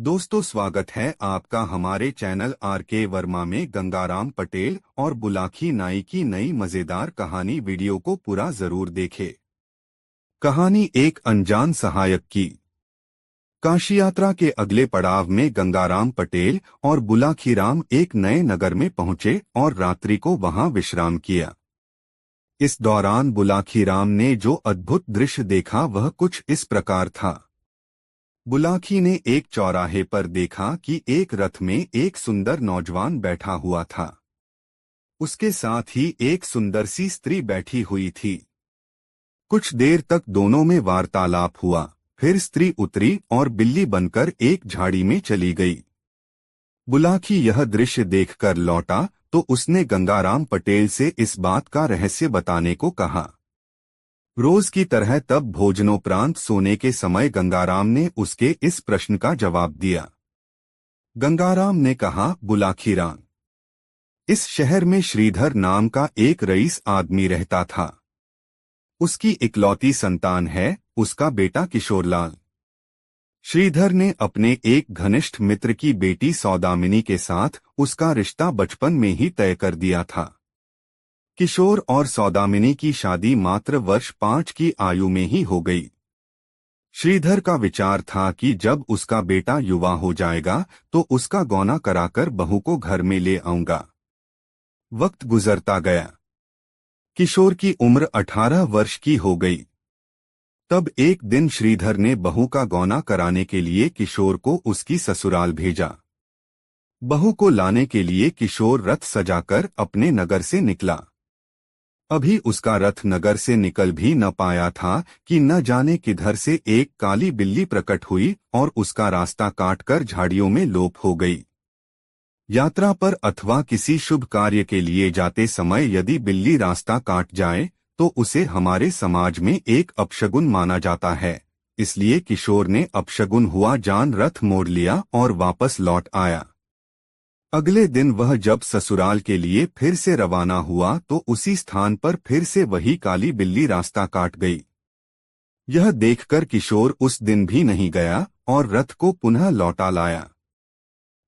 दोस्तों, स्वागत है आपका हमारे चैनल आर.के. वर्मा में। गंगाराम पटेल और बुलाकी नाई की नई मजेदार कहानी वीडियो को पूरा जरूर देखें। कहानी एक अनजान सहायक की। काशी यात्रा के अगले पड़ाव में गंगाराम पटेल और बुलाखीराम एक नए नगर में पहुंचे और रात्रि को वहां विश्राम किया। इस दौरान बुलाखीराम ने जो अद्भुत दृश्य देखा वह कुछ इस प्रकार था। बुलाकी ने एक चौराहे पर देखा कि एक रथ में एक सुंदर नौजवान बैठा हुआ था। उसके साथ ही एक सुंदर सी स्त्री बैठी हुई थी। कुछ देर तक दोनों में वार्तालाप हुआ। फिर स्त्री उतरी और बिल्ली बनकर एक झाड़ी में चली गई। बुलाकी यह दृश्य देखकर लौटा तो उसने गंगाराम पटेल से इस बात का रहस्य बताने को कहा। रोज की तरह तब भोजनोपरांत सोने के समय गंगाराम ने उसके इस प्रश्न का जवाब दिया। गंगाराम ने कहा, बुलाखीराम, इस शहर में श्रीधर नाम का एक रईस आदमी रहता था। उसकी इकलौती संतान है उसका बेटा किशोरलाल। श्रीधर ने अपने एक घनिष्ठ मित्र की बेटी सौदामिनी के साथ उसका रिश्ता बचपन में ही तय कर दिया था। किशोर और सौदामिनी की शादी मात्र वर्ष 5 की आयु में ही हो गई। श्रीधर का विचार था कि जब उसका बेटा युवा हो जाएगा तो उसका गौना कराकर बहू को घर में ले आऊंगा। वक्त गुजरता गया। किशोर की उम्र 18 वर्ष की हो गई। तब एक दिन श्रीधर ने बहू का गौना कराने के लिए किशोर को उसकी ससुराल भेजा। बहू को लाने के लिए किशोर रथ सजाकर अपने नगर से निकला। अभी उसका रथ नगर से निकल भी न पाया था कि न जाने किधर से एक काली बिल्ली प्रकट हुई और उसका रास्ता काटकर झाड़ियों में लोप हो गई। यात्रा पर अथवा किसी शुभ कार्य के लिए जाते समय यदि बिल्ली रास्ता काट जाए तो उसे हमारे समाज में एक अपशगुन माना जाता है। इसलिए किशोर ने अपशगुन हुआ जान रथ मोड़ लिया और वापस लौट आया। अगले दिन वह जब ससुराल के लिए फिर से रवाना हुआ तो उसी स्थान पर फिर से वही काली बिल्ली रास्ता काट गई। यह देखकर किशोर उस दिन भी नहीं गया और रथ को पुनः लौटा लाया।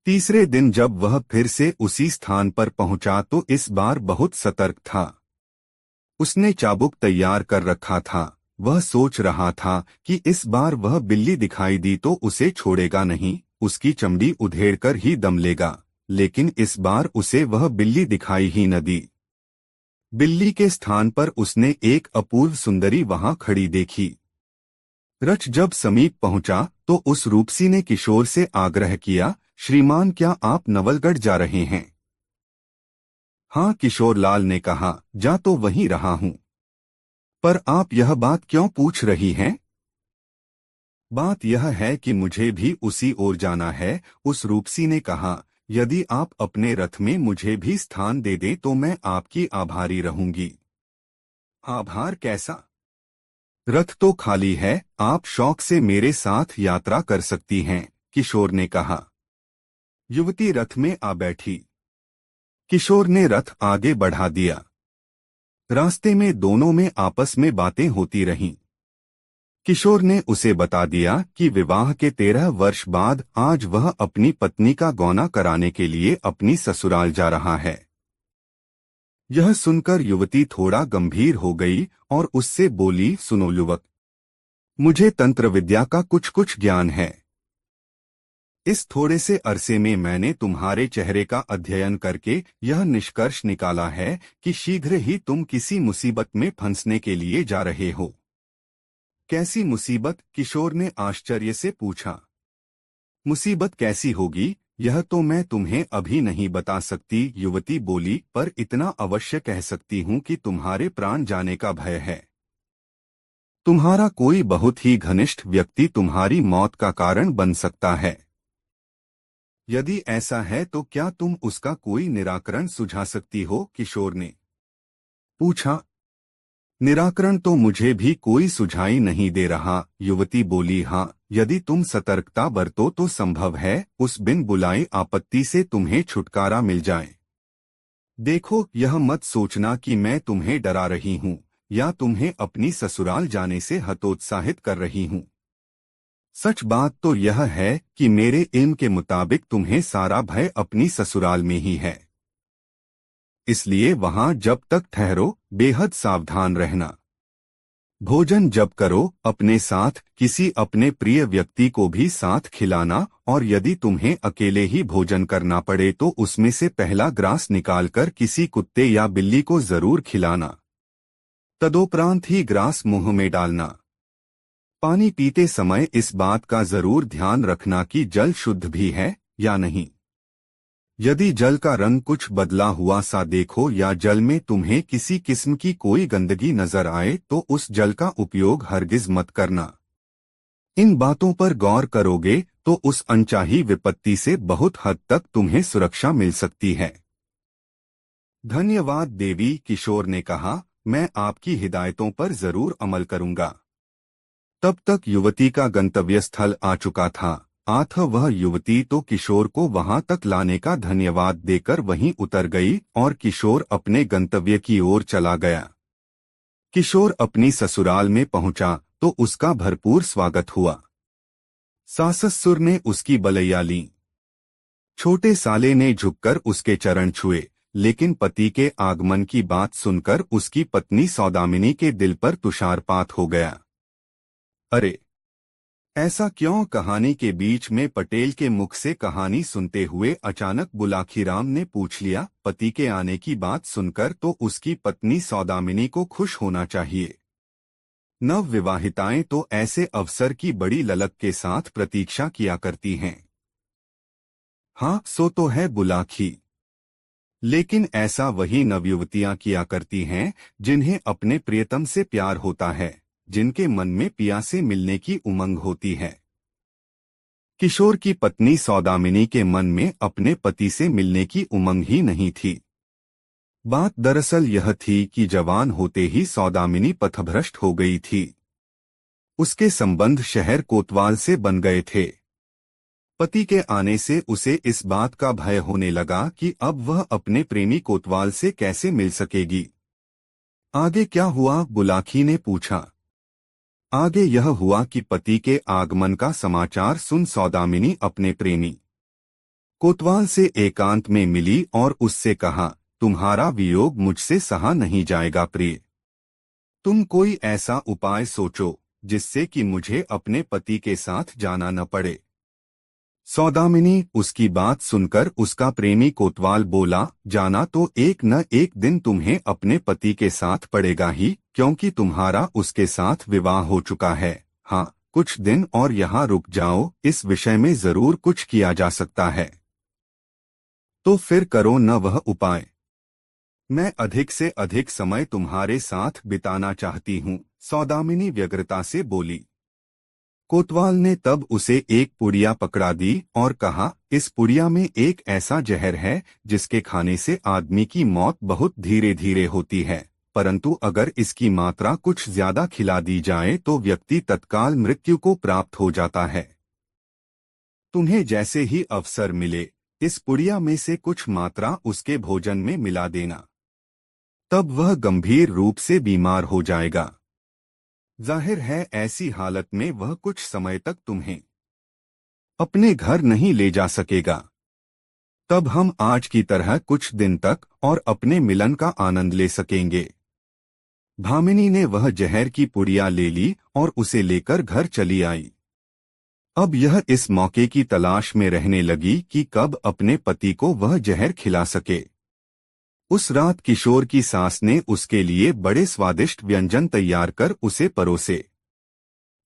तीसरे दिन जब वह फिर से उसी स्थान पर पहुंचा तो इस बार बहुत सतर्क था। उसने चाबुक तैयार कर रखा था। वह सोच रहा था कि इस बार वह बिल्ली दिखाई दी तो उसे छोड़ेगा नहीं, उसकी चमड़ी उधेड़कर ही दम लेगा। लेकिन इस बार उसे वह बिल्ली दिखाई ही न दी। बिल्ली के स्थान पर उसने एक अपूर्व सुंदरी वहां खड़ी देखी। रथ जब समीप पहुंचा तो उस रूपसी ने किशोर से आग्रह किया, श्रीमान, क्या आप नवलगढ़ जा रहे हैं? हाँ, किशोरलाल ने कहा, जा तो वहीं रहा हूं। पर आप यह बात क्यों पूछ रही हैं? बात यह है कि मुझे भी उसी ओर जाना है, उस रूपसी ने कहा। यदि आप अपने रथ में मुझे भी स्थान दे दें तो मैं आपकी आभारी रहूंगी। आभार कैसा? रथ तो खाली है, आप शौक से मेरे साथ यात्रा कर सकती हैं, किशोर ने कहा। युवती रथ में आ बैठी। किशोर ने रथ आगे बढ़ा दिया। रास्ते में दोनों में आपस में बातें होती रहीं। किशोर ने उसे बता दिया कि विवाह के 13 वर्ष बाद आज वह अपनी पत्नी का गौना कराने के लिए अपनी ससुराल जा रहा है। यह सुनकर युवती थोड़ा गंभीर हो गई और उससे बोली, सुनो युवक, मुझे तंत्र विद्या का कुछ कुछ ज्ञान है। इस थोड़े से अरसे में मैंने तुम्हारे चेहरे का अध्ययन करके यह निष्कर्ष निकाला है कि शीघ्र ही तुम किसी मुसीबत में फंसने के लिए जा रहे हो। कैसी मुसीबत? किशोर ने आश्चर्य से पूछा। मुसीबत कैसी होगी यह तो मैं तुम्हें अभी नहीं बता सकती, युवती बोली, पर इतना अवश्य कह सकती हूँ कि तुम्हारे प्राण जाने का भय है। तुम्हारा कोई बहुत ही घनिष्ठ व्यक्ति तुम्हारी मौत का कारण बन सकता है। यदि ऐसा है तो क्या तुम उसका कोई निराकरण सुझा सकती हो? किशोर ने पूछा। निराकरण तो मुझे भी कोई सुझाई नहीं दे रहा, युवती बोली। हाँ, यदि तुम सतर्कता बरतो तो संभव है उस बिन बुलाई आपत्ति से तुम्हें छुटकारा मिल जाए। देखो, यह मत सोचना कि मैं तुम्हें डरा रही हूँ या तुम्हें अपनी ससुराल जाने से हतोत्साहित कर रही हूँ। सच बात तो यह है कि मेरे इल्म के मुताबिक तुम्हें सारा भय अपनी ससुराल में ही है। इसलिए वहां जब तक ठहरो बेहद सावधान रहना। भोजन जब करो अपने साथ किसी अपने प्रिय व्यक्ति को भी साथ खिलाना, और यदि तुम्हें अकेले ही भोजन करना पड़े तो उसमें से पहला ग्रास निकालकर किसी कुत्ते या बिल्ली को जरूर खिलाना। तदोपरांत ही ग्रास मुंह में डालना। पानी पीते समय इस बात का जरूर ध्यान रखना कि जल शुद्ध भी है या नहीं। यदि जल का रंग कुछ बदला हुआ सा देखो या जल में तुम्हें किसी किस्म की कोई गंदगी नजर आए तो उस जल का उपयोग हरगिज मत करना। इन बातों पर गौर करोगे तो उस अनचाही विपत्ति से बहुत हद तक तुम्हें सुरक्षा मिल सकती है। धन्यवाद देवी, किशोर ने कहा, मैं आपकी हिदायतों पर जरूर अमल करूंगा। तब तक युवती का गंतव्य स्थल आ चुका था। वह युवती तो किशोर को वहां तक लाने का धन्यवाद देकर वहीं उतर गई और किशोर अपने गंतव्य की ओर चला गया। किशोर अपनी ससुराल में पहुंचा तो उसका भरपूर स्वागत हुआ। सास-ससुर ने उसकी बलैया ली। छोटे साले ने झुककर उसके चरण छुए, लेकिन पति के आगमन की बात सुनकर उसकी पत्नी सौदामिनी के दिल पर तुषारपात हो गया। अरे ऐसा क्यों? कहानी के बीच में पटेल के मुख से कहानी सुनते हुए अचानक बुलाखीराम ने पूछ लिया। पति के आने की बात सुनकर तो उसकी पत्नी सौदामिनी को खुश होना चाहिए। नव विवाहिताएं तो ऐसे अवसर की बड़ी ललक के साथ प्रतीक्षा किया करती हैं। हाँ, सो तो है बुलाखी, लेकिन ऐसा वही नवयुवतियां किया करती हैं जिन्हें अपने प्रियतम से प्यार होता है, जिनके मन में पिया से मिलने की उमंग होती है। किशोर की पत्नी सौदामिनी के मन में अपने पति से मिलने की उमंग ही नहीं थी। बात दरअसल यह थी कि जवान होते ही सौदामिनी पथभ्रष्ट हो गई थी। उसके संबंध शहर कोतवाल से बन गए थे। पति के आने से उसे इस बात का भय होने लगा कि अब वह अपने प्रेमी कोतवाल से कैसे मिल सकेगी। आगे क्या हुआ? बुलाखी ने पूछा। आगे यह हुआ कि पति के आगमन का समाचार सुन सौदामिनी अपने प्रेमी कोतवाल से एकांत में मिली और उससे कहा, तुम्हारा वियोग मुझसे सहा नहीं जाएगा प्रिय। तुम कोई ऐसा उपाय सोचो जिससे कि मुझे अपने पति के साथ जाना न पड़े। सौदामिनी उसकी बात सुनकर उसका प्रेमी कोतवाल बोला, जाना तो एक न एक दिन तुम्हें अपने पति के साथ पड़ेगा ही, क्योंकि तुम्हारा उसके साथ विवाह हो चुका है। हाँ, कुछ दिन और यहाँ रुक जाओ, इस विषय में जरूर कुछ किया जा सकता है। तो फिर करो न वह उपाय। मैं अधिक से अधिक समय तुम्हारे साथ बिताना चाहती हूँ, सौदामिनी व्यग्रता से बोली। कोतवाल ने तब उसे एक पुड़िया पकड़ा दी और कहा, इस पुड़िया में एक ऐसा जहर है जिसके खाने से आदमी की मौत बहुत धीरे धीरे होती है, परंतु अगर इसकी मात्रा कुछ ज्यादा खिला दी जाए तो व्यक्ति तत्काल मृत्यु को प्राप्त हो जाता है। तुम्हें जैसे ही अवसर मिले इस पुड़िया में से कुछ मात्रा उसके भोजन में मिला देना, तब वह गंभीर रूप से बीमार हो जाएगा। जाहिर है ऐसी हालत में वह कुछ समय तक तुम्हें अपने घर नहीं ले जा सकेगा। तब हम आज की तरह कुछ दिन तक और अपने मिलन का आनंद ले सकेंगे। भामिनी ने वह जहर की पुड़िया ले ली और उसे लेकर घर चली आई। अब यह इस मौके की तलाश में रहने लगी कि कब अपने पति को वह जहर खिला सके। उस रात किशोर की सास ने उसके लिए बड़े स्वादिष्ट व्यंजन तैयार कर उसे परोसे।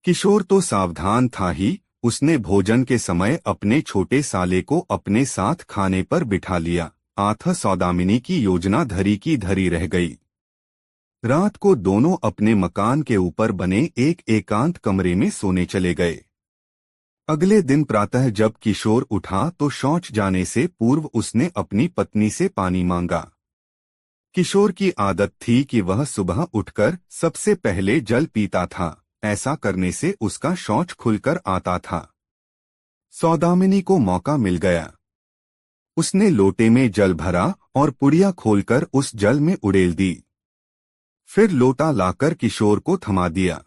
किशोर तो सावधान था ही, उसने भोजन के समय अपने छोटे साले को अपने साथ खाने पर बिठा लिया। सौदामिनी की योजना धरी की धरी रह गई। रात को दोनों अपने मकान के ऊपर बने एक एकांत कमरे में सोने चले गए। अगले दिन प्रातः जब किशोर उठा तो शौच जाने से पूर्व उसने अपनी पत्नी से पानी मांगा। किशोर की आदत थी कि वह सुबह उठकर सबसे पहले जल पीता था। ऐसा करने से उसका शौच खुलकर आता था। सौदामिनी को मौका मिल गया। उसने लोटे में जल भरा और पुड़िया खोलकर उस जल में उड़ेल दी। फिर लोटा लाकर किशोर को थमा दिया।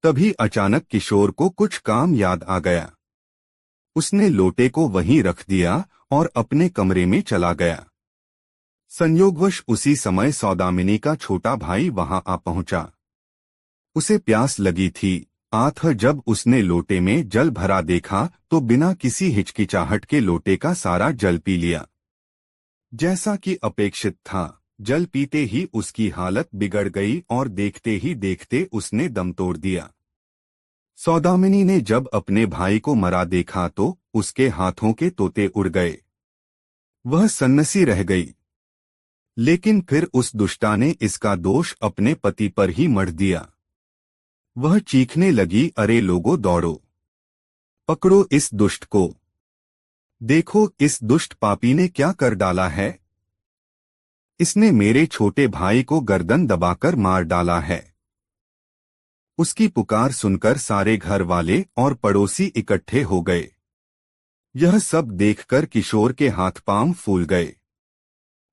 तभी अचानक किशोर को कुछ काम याद आ गया। उसने लोटे को वहीं रख दिया और अपने कमरे में चला गया। संयोगवश उसी समय सौदामिनी का छोटा भाई वहां आ पहुंचा। उसे प्यास लगी थी। जब उसने लोटे में जल भरा देखा तो बिना किसी हिचकिचाहट के लोटे का सारा जल पी लिया। जैसा कि अपेक्षित था, जल पीते ही उसकी हालत बिगड़ गई और देखते ही देखते उसने दम तोड़ दिया। सौदामिनी ने जब अपने भाई को मरा देखा तो उसके हाथों के तोते उड़ गए। वह सन्नसी रह गई। लेकिन फिर उस दुष्टा ने इसका दोष अपने पति पर ही मढ़ दिया। वह चीखने लगी, अरे लोगों दौड़ो, पकड़ो इस दुष्ट को। देखो इस दुष्ट पापी ने क्या कर डाला है। इसने मेरे छोटे भाई को गर्दन दबाकर मार डाला है। उसकी पुकार सुनकर सारे घर वाले और पड़ोसी इकट्ठे हो गए। यह सब देखकर किशोर के हाथ पांव फूल गए।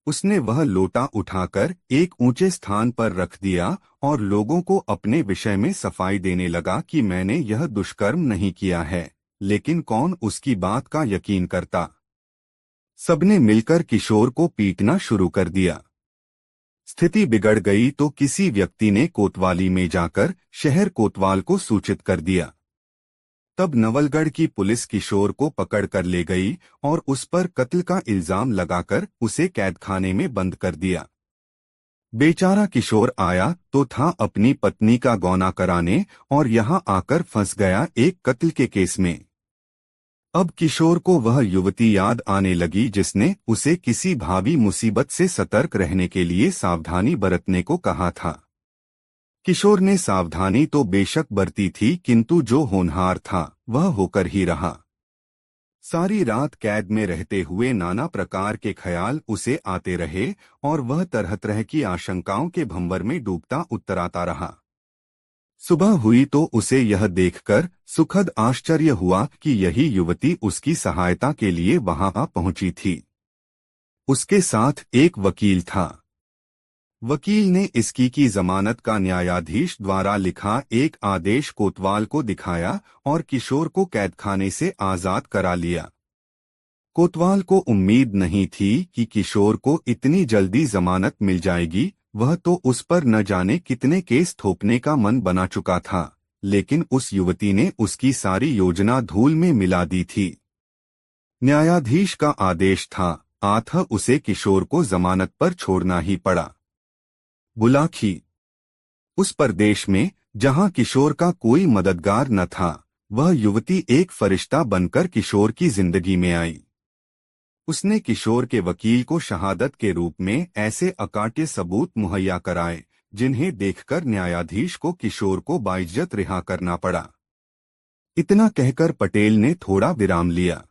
उसने वह लोटा उठाकर एक ऊंचे स्थान पर रख दिया और लोगों को अपने विषय में सफाई देने लगा कि मैंने यह दुष्कर्म नहीं किया है, लेकिन कौन उसकी बात का यकीन करता। सबने मिलकर किशोर को पीटना शुरू कर दिया। स्थिति बिगड़ गई तो किसी व्यक्ति ने कोतवाली में जाकर शहर कोतवाल को सूचित कर दिया। तब नवलगढ़ की पुलिस किशोर को पकड़ कर ले गई और उस पर कत्ल का इल्जाम लगाकर उसे कैदखाने में बंद कर दिया। बेचारा किशोर आया तो था अपनी पत्नी का गौना कराने और यहाँ आकर फंस गया एक कत्ल के केस में। अब किशोर को वह युवती याद आने लगी जिसने उसे किसी भावी मुसीबत से सतर्क रहने के लिए सावधानी बरतने को कहा था। किशोर ने सावधानी तो बेशक बरती थी, किंतु जो होनहार था वह होकर ही रहा। सारी रात कैद में रहते हुए नाना प्रकार के ख्याल उसे आते रहे और वह तरह तरह की आशंकाओं के भंवर में डूबता उतराता रहा। सुबह हुई तो उसे यह देखकर सुखद आश्चर्य हुआ कि यही युवती उसकी सहायता के लिए वहां आ पहुंची थी। उसके साथ एक वकील था। वकील ने इसकी की जमानत का न्यायाधीश द्वारा लिखा एक आदेश कोतवाल को दिखाया और किशोर को कैदखाने से आजाद करा लिया। कोतवाल को उम्मीद नहीं थी कि किशोर को इतनी जल्दी जमानत मिल जाएगी। वह तो उस पर न जाने कितने केस थोपने का मन बना चुका था, लेकिन उस युवती ने उसकी सारी योजना धूल में मिला दी थी। न्यायाधीश का आदेश था, उसे किशोर को जमानत पर छोड़ना ही पड़ा। बुलाखी। उस प्रदेश में जहां किशोर का कोई मददगार न था, वह युवती एक फरिश्ता बनकर किशोर की जिंदगी में आई। उसने किशोर के वकील को शहादत के रूप में ऐसे अकाट्य सबूत मुहैया कराए जिन्हें देखकर न्यायाधीश को किशोर को बाइज्जत रिहा करना पड़ा। इतना कहकर पटेल ने थोड़ा विराम लिया।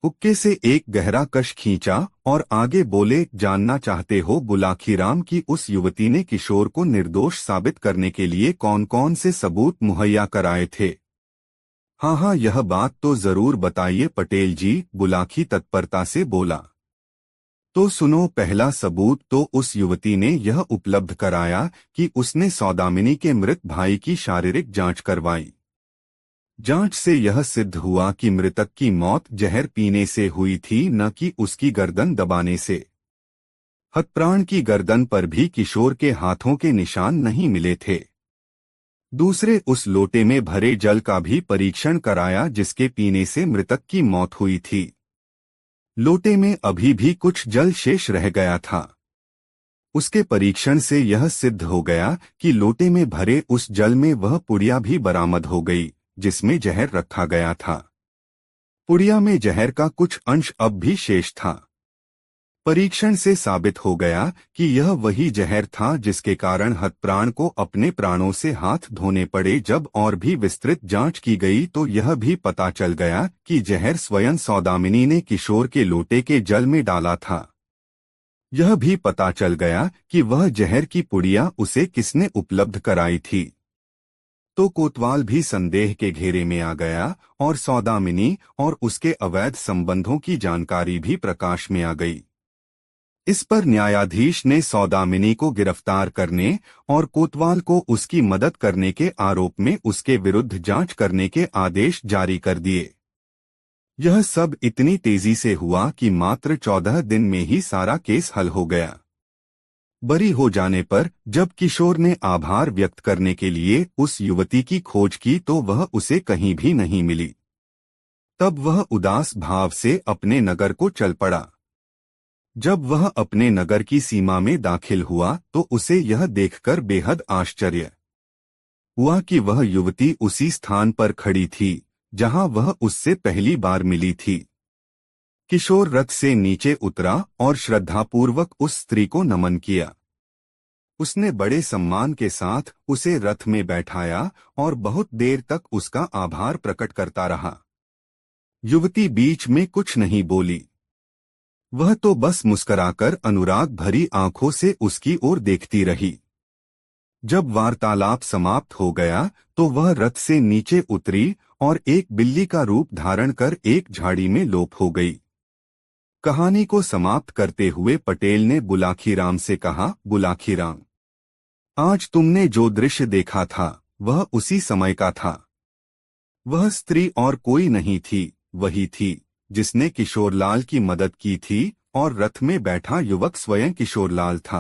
हुक्के से एक गहरा कश खींचा और आगे बोले, जानना चाहते हो बुलाखीराम की उस युवती ने किशोर को निर्दोष साबित करने के लिए कौन कौन से सबूत मुहैया कराए थे। हाँ, यह बात तो जरूर बताइए पटेल जी, बुलाखी तत्परता से बोला। तो सुनो, पहला सबूत तो उस युवती ने यह उपलब्ध कराया कि उसने सौदामिनी के मृत भाई की शारीरिक जांच करवाई। जांच से यह सिद्ध हुआ कि मृतक की मौत जहर पीने से हुई थी, न कि उसकी गर्दन दबाने से। हतप्राण की गर्दन पर भी किशोर के हाथों के निशान नहीं मिले थे। दूसरे, उस लोटे में भरे जल का भी परीक्षण कराया जिसके पीने से मृतक की मौत हुई थी। लोटे में अभी भी कुछ जल शेष रह गया था। उसके परीक्षण से यह सिद्ध हो गया कि लोटे में भरे उस जल में वह पुड़िया भी बरामद हो गई जिसमें जहर रखा गया था। पुड़िया में जहर का कुछ अंश अब भी शेष था। परीक्षण से साबित हो गया कि यह वही जहर था जिसके कारण हतप्राण को अपने प्राणों से हाथ धोने पड़े। जब और भी विस्तृत जांच की गई तो यह भी पता चल गया कि जहर स्वयं सौदामिनी ने किशोर के लोटे के जल में डाला था। यह भी पता चल गया कि वह जहर की पुड़िया उसे किसने उपलब्ध कराई थी। तो कोतवाल भी संदेह के घेरे में आ गया और सौदामिनी और उसके अवैध संबंधों की जानकारी भी प्रकाश में आ गई। इस पर न्यायाधीश ने सौदामिनी को गिरफ्तार करने और कोतवाल को उसकी मदद करने के आरोप में उसके विरुद्ध जांच करने के आदेश जारी कर दिए। यह सब इतनी तेजी से हुआ कि मात्र 14 दिन में ही सारा केस हल हो गया। बरी हो जाने पर जब किशोर ने आभार व्यक्त करने के लिए उस युवती की खोज की तो वह उसे कहीं भी नहीं मिली। तब वह उदास भाव से अपने नगर को चल पड़ा। जब वह अपने नगर की सीमा में दाखिल हुआ तो उसे यह देखकर बेहद आश्चर्य हुआ कि वह युवती उसी स्थान पर खड़ी थी जहां वह उससे पहली बार मिली थी। किशोर रथ से नीचे उतरा और श्रद्धापूर्वक उस स्त्री को नमन किया। उसने बड़े सम्मान के साथ उसे रथ में बैठाया और बहुत देर तक उसका आभार प्रकट करता रहा। युवती बीच में कुछ नहीं बोली। वह तो बस मुस्कुराकर अनुराग भरी आंखों से उसकी ओर देखती रही। जब वार्तालाप समाप्त हो गया तो वह रथ से नीचे उतरी और एक बिल्ली का रूप धारण कर एक झाड़ी में लोप हो गई। कहानी को समाप्त करते हुए पटेल ने बुलाखीराम से कहा, बुलाखीराम, आज तुमने जो दृश्य देखा था वह उसी समय का था। वह स्त्री और कोई नहीं थी, वही थी जिसने किशोरलाल की मदद की थी और रथ में बैठा युवक स्वयं किशोरलाल था।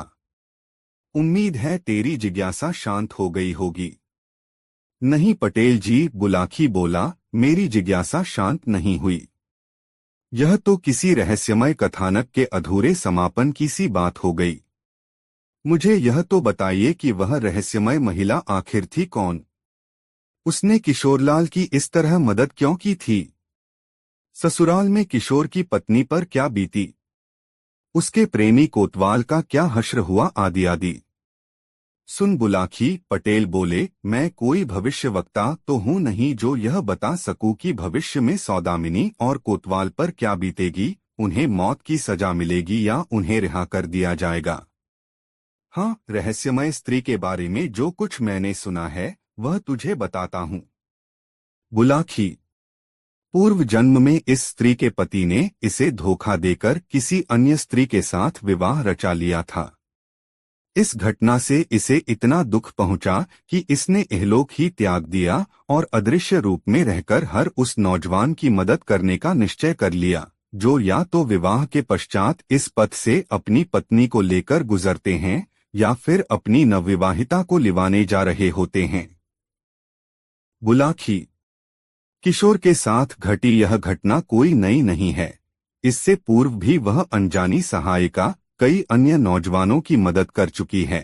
उम्मीद है तेरी जिज्ञासा शांत हो गई होगी। नहीं पटेल जी, बुलाखी बोला, मेरी जिज्ञासा शांत नहीं हुई। यह तो किसी रहस्यमय कथानक के अधूरे समापन की सी बात हो गई। मुझे यह तो बताइए कि वह रहस्यमय महिला आखिर थी कौन? उसने किशोरलाल की इस तरह मदद क्यों की थी? ससुराल में किशोर की पत्नी पर क्या बीती? उसके प्रेमी कोतवाल का क्या हश्र हुआ, आदि आदि। सुन बुलाखी, पटेल बोले, मैं कोई भविष्यवक्ता तो हूं नहीं जो यह बता सकूं कि भविष्य में सौदामिनी और कोतवाल पर क्या बीतेगी, उन्हें मौत की सजा मिलेगी या उन्हें रिहा कर दिया जाएगा। हाँ, रहस्यमय स्त्री के बारे में जो कुछ मैंने सुना है वह तुझे बताता हूँ। बुलाखी, पूर्व जन्म में इस स्त्री के पति ने इसे धोखा देकर किसी अन्य स्त्री के साथ विवाह रचा लिया था। इस घटना से इसे इतना दुख पहुंचा कि इसने इहलोक ही त्याग दिया और अदृश्य रूप में रहकर हर उस नौजवान की मदद करने का निश्चय कर लिया जो या तो विवाह के पश्चात इस पथ से अपनी पत्नी को लेकर गुजरते हैं या फिर अपनी नवविवाहिता को लिवाने जा रहे होते हैं। बुलाखी, किशोर के साथ घटी यह घटना कोई नई नहीं है। इससे पूर्व भी वह अनजानी सहायिका कई अन्य नौजवानों की मदद कर चुकी है।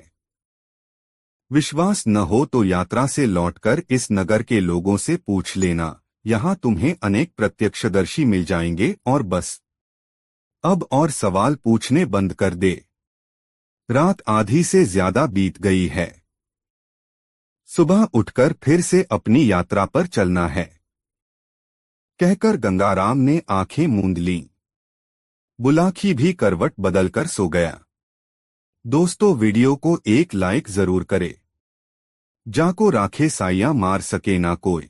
विश्वास न हो तो यात्रा से लौटकर इस नगर के लोगों से पूछ लेना, यहाँ तुम्हें अनेक प्रत्यक्षदर्शी मिल जाएंगे। और बस अब और सवाल पूछने बंद कर दे। रात आधी से ज्यादा बीत गई है। सुबह उठकर फिर से अपनी यात्रा पर चलना है, कहकर गंगाराम ने आंखें मूंद लीं। बुलाखी भी करवट बदलकर सो गया। दोस्तों, वीडियो को एक लाइक जरूर करे। जाको राखे साइया मार सके ना कोई।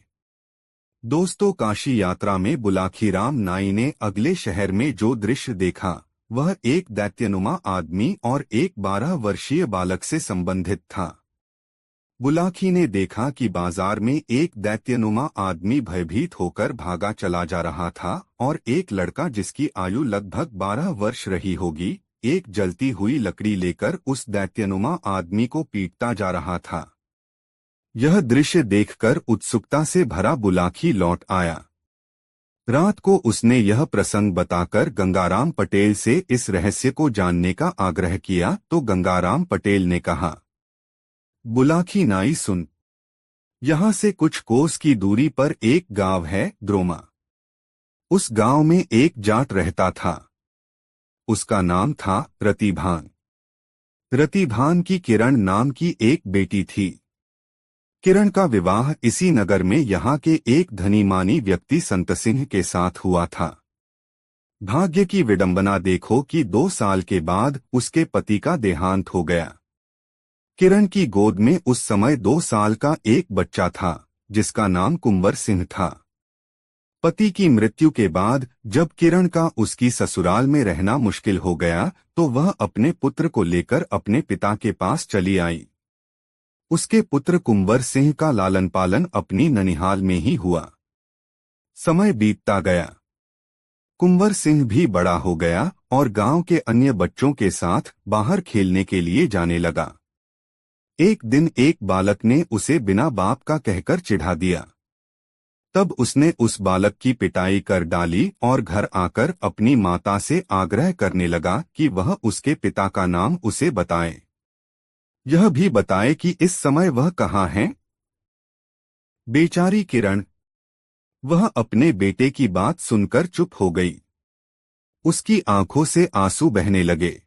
दोस्तों, काशी यात्रा में बुलाखीराम नाई ने अगले शहर में जो दृश्य देखा वह एक दैत्यनुमा आदमी और एक 12 वर्षीय बालक से संबंधित था। बुलाखी ने देखा कि बाजार में एक दैत्यनुमा आदमी भयभीत होकर भागा चला जा रहा था और एक लड़का जिसकी आयु लगभग 12 वर्ष रही होगी, एक जलती हुई लकड़ी लेकर उस दैत्यनुमा आदमी को पीटता जा रहा था। यह दृश्य देखकर उत्सुकता से भरा बुलाखी लौट आया। रात को उसने यह प्रसंग बताकर गंगाराम पटेल से इस रहस्य को जानने का आग्रह किया तो गंगाराम पटेल ने कहा, बुलाखी नाई सुन, यहाँ से कुछ कोस की दूरी पर एक गांव है, द्रोमा। उस गांव में एक जाट रहता था। उसका नाम था रतिभान। रतिभान की किरण नाम की एक बेटी थी। किरण का विवाह इसी नगर में यहाँ के एक धनी मानी व्यक्ति संतसिंह के साथ हुआ था। भाग्य की विडंबना देखो कि 2 साल के बाद उसके पति का देहांत हो गया। किरण की गोद में उस समय 2 साल का एक बच्चा था जिसका नाम कुंवर सिंह था। पति की मृत्यु के बाद जब किरण का उसकी ससुराल में रहना मुश्किल हो गया तो वह अपने पुत्र को लेकर अपने पिता के पास चली आई। उसके पुत्र कुंवर सिंह का लालन पालन अपनी ननिहाल में ही हुआ। समय बीतता गया। कुंवर सिंह भी बड़ा हो गया और गांव के अन्य बच्चों के साथ बाहर खेलने के लिए जाने लगा। एक दिन एक बालक ने उसे बिना बाप का कहकर चिढ़ा दिया। तब उसने उस बालक की पिटाई कर डाली और घर आकर अपनी माता से आग्रह करने लगा कि वह उसके पिता का नाम उसे बताए, यह भी बताए कि इस समय वह कहाँ है। बेचारी किरण, वह अपने बेटे की बात सुनकर चुप हो गई। उसकी आंखों से आंसू बहने लगे।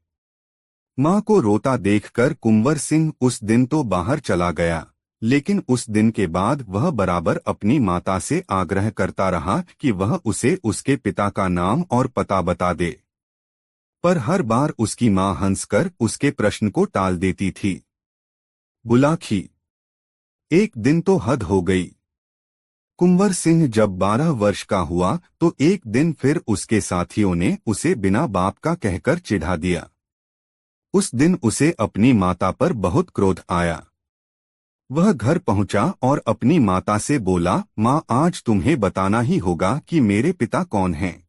मां को रोता देखकर कुंवर सिंह उस दिन तो बाहर चला गया, लेकिन उस दिन के बाद वह बराबर अपनी माता से आग्रह करता रहा कि वह उसे उसके पिता का नाम और पता बता दे। पर हर बार उसकी मां हंसकर उसके प्रश्न को टाल देती थी। बुलाखी। एक दिन तो हद हो गई। कुंवर सिंह जब 12 वर्ष का हुआ तो एक दिन फिर उसके साथियों ने उसे बिना बाप का कहकर चिढ़ा दिया। उस दिन उसे अपनी माता पर बहुत क्रोध आया। वह घर पहुंचा और अपनी माता से बोला, मां, आज तुम्हें बताना ही होगा कि मेरे पिता कौन हैं।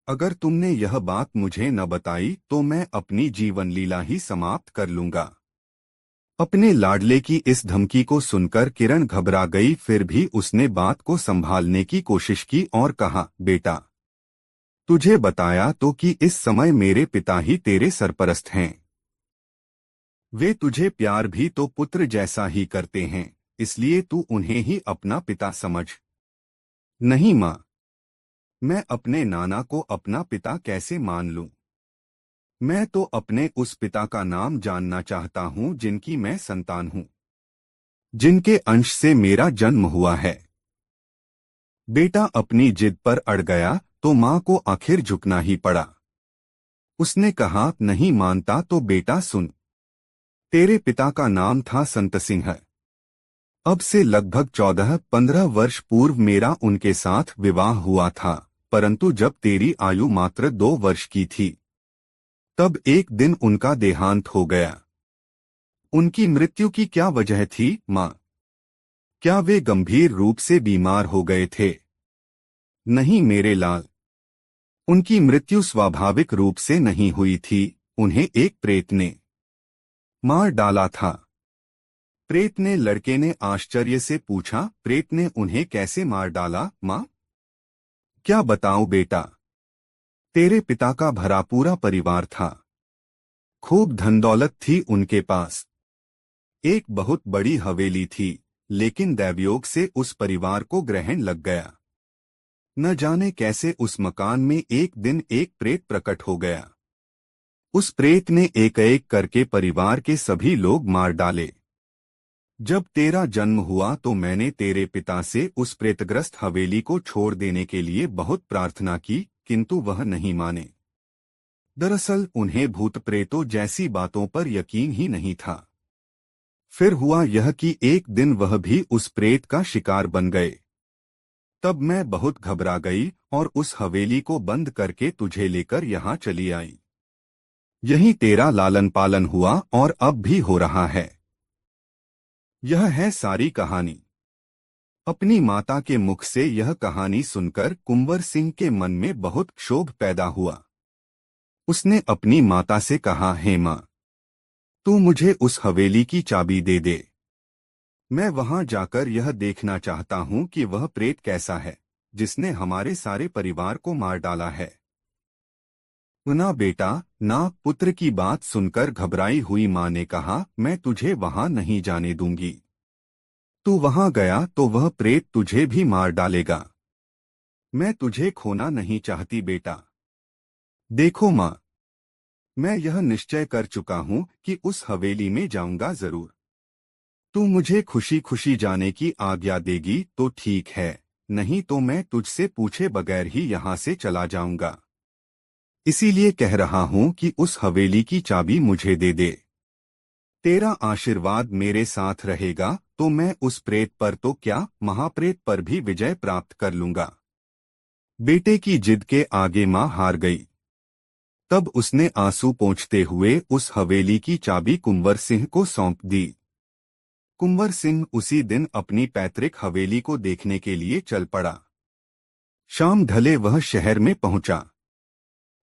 अगर तुमने यह बात मुझे न बताई तो मैं अपनी जीवन लीला ही समाप्त कर लूंगा। अपने लाडले की इस धमकी को सुनकर किरण घबरा गई, फिर भी उसने बात को संभालने की कोशिश की और कहा, बेटा, तुझे बताया तो कि इस समय मेरे पिता ही तेरे सरपरस्त हैं। वे तुझे प्यार भी तो पुत्र जैसा ही करते हैं, इसलिए तू उन्हें ही अपना पिता समझ। नहीं मां, मैं अपने नाना को अपना पिता कैसे मान लूं? मैं तो अपने उस पिता का नाम जानना चाहता हूं जिनकी मैं संतान हूं, जिनके अंश से मेरा जन्म हुआ है। बेटा अपनी जिद पर अड़ गया तो मां को आखिर झुकना ही पड़ा। उसने कहा, नहीं मानता तो बेटा सुन, तेरे पिता का नाम था संत सिंह। अब से लगभग 14-15 वर्ष पूर्व मेरा उनके साथ विवाह हुआ था, परंतु जब तेरी आयु मात्र 2 वर्ष की थी तब एक दिन उनका देहांत हो गया। उनकी मृत्यु की क्या वजह थी मां? क्या वे गंभीर रूप से बीमार हो गए थे? नहीं मेरे लाल, उनकी मृत्यु स्वाभाविक रूप से नहीं हुई थी, उन्हें एक प्रेत ने मार डाला था। प्रेत ने? लड़के ने आश्चर्य से पूछा, प्रेत ने उन्हें कैसे मार डाला मां? क्या बताऊं बेटा, तेरे पिता का भरा पूरा परिवार था, खूब धन दौलत थी उनके पास, एक बहुत बड़ी हवेली थी, लेकिन दैवयोग से उस परिवार को ग्रहण लग गया। न जाने कैसे उस मकान में एक दिन एक प्रेत प्रकट हो गया। उस प्रेत ने एक एक करके परिवार के सभी लोग मार डाले। जब तेरा जन्म हुआ तो मैंने तेरे पिता से उस प्रेतग्रस्त हवेली को छोड़ देने के लिए बहुत प्रार्थना की, किंतु वह नहीं माने। दरअसल उन्हें भूत प्रेतों जैसी बातों पर यकीन ही नहीं था। फिर हुआ यह कि एक दिन वह भी उस प्रेत का शिकार बन गए। तब मैं बहुत घबरा गई और उस हवेली को बंद करके तुझे लेकर यहाँ चली आई। यही तेरा लालन पालन हुआ और अब भी हो रहा है। यह है सारी कहानी। अपनी माता के मुख से यह कहानी सुनकर कुंवर सिंह के मन में बहुत क्षोभ पैदा हुआ। उसने अपनी माता से कहा, हे मां, तू मुझे उस हवेली की चाबी दे दे। मैं वहां जाकर यह देखना चाहता हूं कि वह प्रेत कैसा है जिसने हमारे सारे परिवार को मार डाला है। ना बेटा ना, पुत्र की बात सुनकर घबराई हुई मां ने कहा, मैं तुझे वहां नहीं जाने दूंगी। तू वहां गया तो वह प्रेत तुझे भी मार डालेगा। मैं तुझे खोना नहीं चाहती बेटा। देखो मां, मैं यह निश्चय कर चुका हूं कि उस हवेली में जाऊंगा जरूर। तू मुझे खुशी खुशी जाने की आज्ञा देगी तो ठीक है, नहीं तो मैं तुझसे पूछे बगैर ही यहां से चला जाऊंगा। इसीलिए कह रहा हूं कि उस हवेली की चाबी मुझे दे दे। तेरा आशीर्वाद मेरे साथ रहेगा तो मैं उस प्रेत पर तो क्या, महाप्रेत पर भी विजय प्राप्त कर लूंगा। बेटे की जिद के आगे मां हार गई। तब उसने आंसू पोंछते हुए उस हवेली की चाबी कुंवर सिंह को सौंप दी। कुंवर सिंह उसी दिन अपनी पैतृक हवेली को देखने के लिए चल पड़ा। शाम ढले वह शहर में पहुंचा।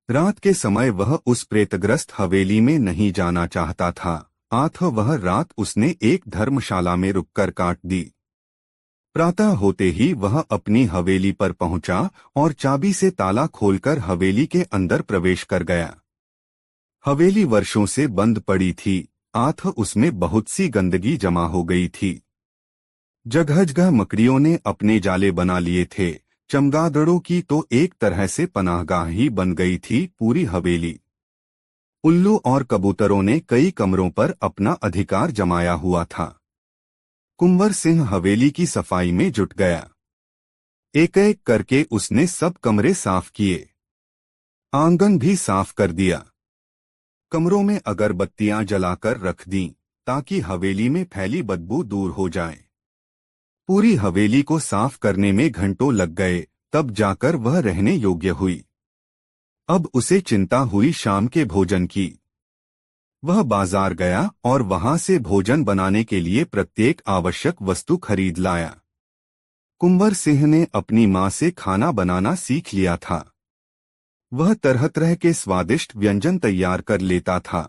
रात के समय वह उस प्रेतग्रस्त हवेली में नहीं जाना चाहता था, अतः वह रात उसने एक धर्मशाला में रुककर काट दी। प्रातः होते ही वह अपनी हवेली पर पहुंचा और चाबी से ताला खोलकर हवेली के अंदर प्रवेश कर गया। हवेली वर्षों से बंद पड़ी थी, अतः उसमें बहुत सी गंदगी जमा हो गई थी। जगह जगह मकड़ियों ने अपने जाले बना लिए थे। चमगादड़ों की तो एक तरह से पनाहगाह ही बन गई थी पूरी हवेली। उल्लू और कबूतरों ने कई कमरों पर अपना अधिकार जमाया हुआ था। कुंवर सिंह हवेली की सफाई में जुट गया। एक एक करके उसने सब कमरे साफ किए, आंगन भी साफ कर दिया। कमरों में अगरबत्तियां जलाकर रख दीं, ताकि हवेली में फैली बदबू दूर हो जाए। पूरी हवेली को साफ करने में घंटों लग गए, तब जाकर वह रहने योग्य हुई। अब उसे चिंता हुई शाम के भोजन की। वह बाजार गया और वहां से भोजन बनाने के लिए प्रत्येक आवश्यक वस्तु खरीद लाया। कुंवर सिंह ने अपनी मां से खाना बनाना सीख लिया था। वह तरह तरह के स्वादिष्ट व्यंजन तैयार कर लेता था।